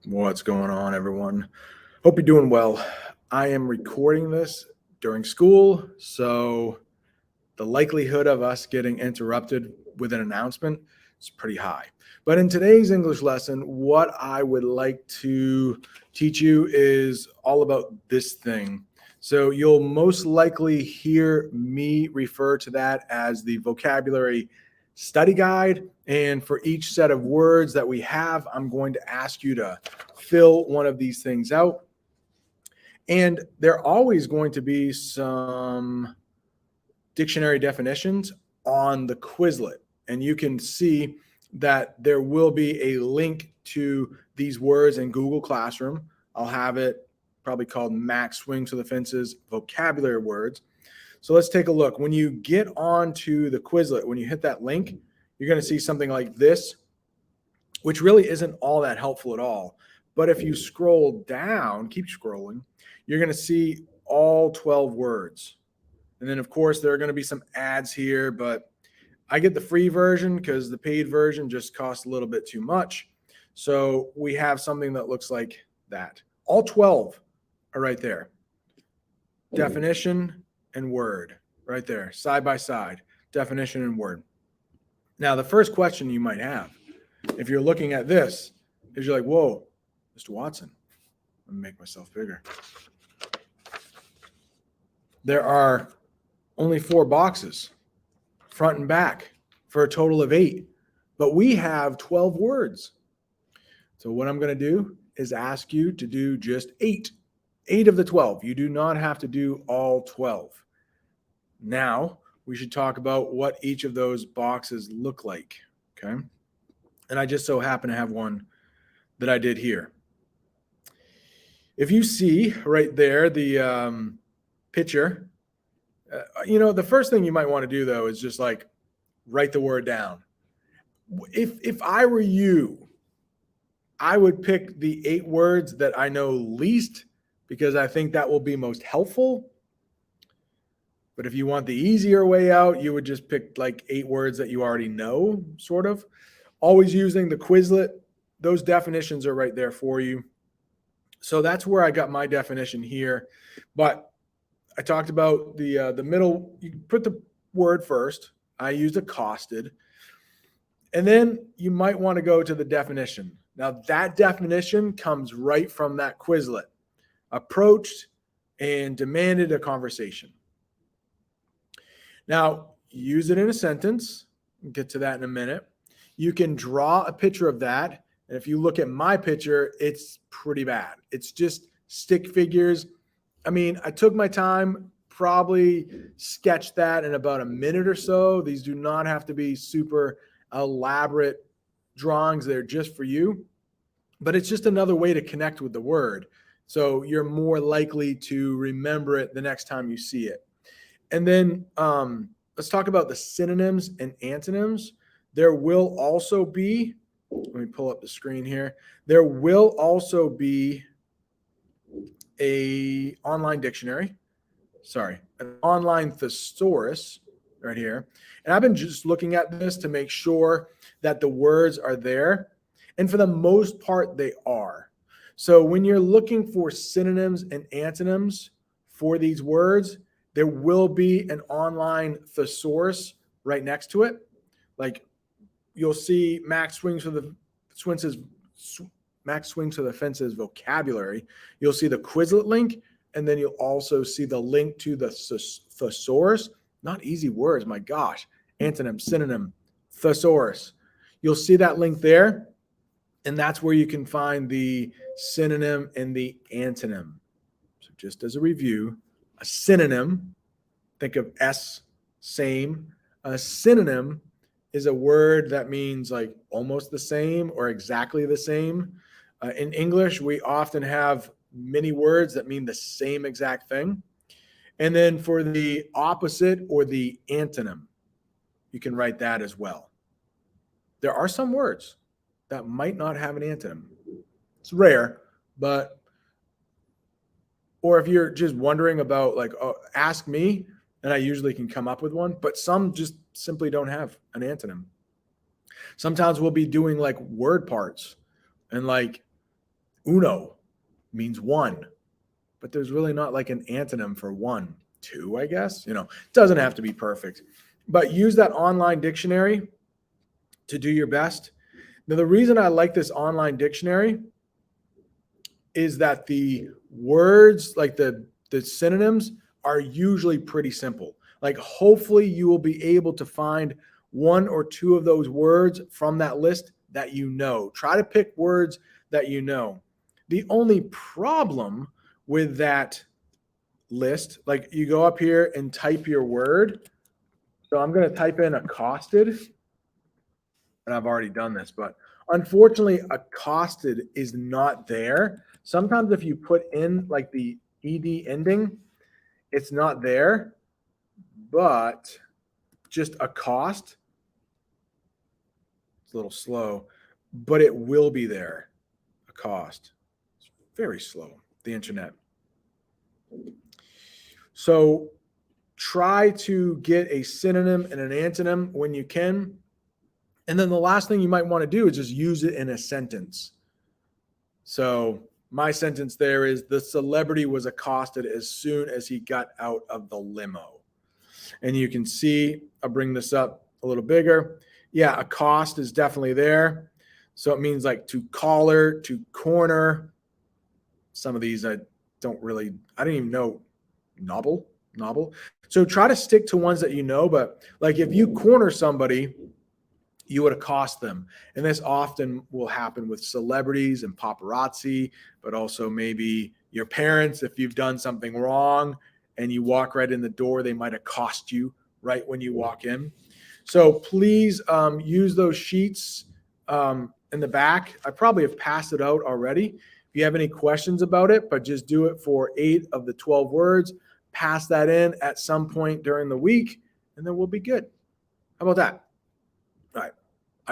What's going on, everyone? Hope you're doing well. I am recording this during school, so the likelihood of us getting interrupted with an announcement is pretty high. But in today's English lesson, what I would like to teach you is all about this thing. So you'll most likely hear me refer to that as the vocabulary study guide. And for each set of words that we have, I'm going to ask you to fill one of these things out. And there are always going to be some dictionary definitions on the Quizlet. And you can see that there will be a link to these words in Google Classroom. I'll have it probably called Max Swings for the Fences vocabulary words. So let's take a look. When you get onto the Quizlet, when you hit that link, you're going to see something like this, which really isn't all that helpful at all. But if you scroll down, keep scrolling, you're going to see all 12 words. And then, of course, there are going to be some ads here, but I get the free version because the paid version just costs a little bit too much. So we have something that looks like that. All 12 are right there. Definition and word right there, side by side, definition and word. Now, the first question you might have, if you're looking at this, is you're like, whoa, Mr. Watson, let me make myself bigger. There are only 4 boxes, front and back, for a total of 8. But we have 12 words. So what I'm going to do is ask you to do just 8 of the 12. You do not have to do all 12. Now, we should talk about what each of those boxes look like, okay? And I just so happen to have one that I did here. If you see right there the picture, the first thing you might want to do, though, is just like write the word down. If I were you, I would pick the 8 words that I know least because I think that will be most helpful. But if you want the easier way out, you would just pick like 8 words that you already know, sort of. Always using the Quizlet. Those definitions are right there for you. So that's where I got my definition here. But I talked about the middle. You put the word first. I used accosted. And then you might want to go to the definition. Now, that definition comes right from that Quizlet. Approached and demanded a conversation. Now, use it in a sentence. We'll get to that in a minute. You can draw a picture of that. And if you look at my picture, it's pretty bad. It's just stick figures. I mean, I took my time, probably sketched that in about a minute or so. These do not have to be super elaborate drawings. They're just for you. But it's just another way to connect with the word. So you're more likely to remember it the next time you see it. And then let's talk about the synonyms and antonyms. There will also be, let me pull up the screen here. There will also be an online dictionary. An online thesaurus right here. And I've been just looking at this to make sure that the words are there. And for the most part, they are. So when you're looking for synonyms and antonyms for these words, there will be an online thesaurus right next to it. Like you'll see Max Swings for the Fences vocabulary. You'll see the Quizlet link, and then you'll also see the link to the thesaurus. Not easy words, my gosh. Antonym, synonym, thesaurus. You'll see that link there, and that's where you can find the synonym and the antonym. So just as a review, a synonym, think of S, same. A synonym is a word that means like almost the same or exactly the same. In English, we often have many words that mean the same exact thing. And then for the opposite or the antonym, you can write that as well. There are some words that might not have an antonym. It's rare, but or if you're just wondering about like, oh, ask me, and I usually can come up with one, but some just simply don't have an antonym. Sometimes we'll be doing like word parts and like Uno means one, but there's really not like an antonym for one. Two, I guess. It doesn't have to be perfect, but use that online dictionary to do your best. Now, the reason I like this online dictionary is that the words, like the synonyms, are usually pretty simple. Like, hopefully you will be able to find one or two of those words from that list that you know. Try to pick words that you know. The only problem with that list, like, you go up here and type your word. So I'm going to type in accosted, and I've already done this, but unfortunately accosted is not there. Sometimes if you put in like the ed ending, it's not there, but just accost, it's a little slow, but it will be there. Accost. It's very slow, the internet. So try to get a synonym and an antonym when you can. And then the last thing you might want to do is just use it in a sentence. So my sentence there is, the celebrity was accosted as soon as he got out of the limo. And you can see, I'll bring this up a little bigger. Yeah, accost is definitely there. So it means like to collar, to corner. Some of these I didn't even know. Nobble. So try to stick to ones that you know, but like if you corner somebody, you would accost them. And this often will happen with celebrities and paparazzi, but also maybe your parents. If you've done something wrong and you walk right in the door, they might accost you right when you walk in. So please use those sheets in the back. I probably have passed it out already. If you have any questions about it, but just do it for 8 of the 12 words. Pass that in at some point during the week, and then we'll be good. How about that? All right.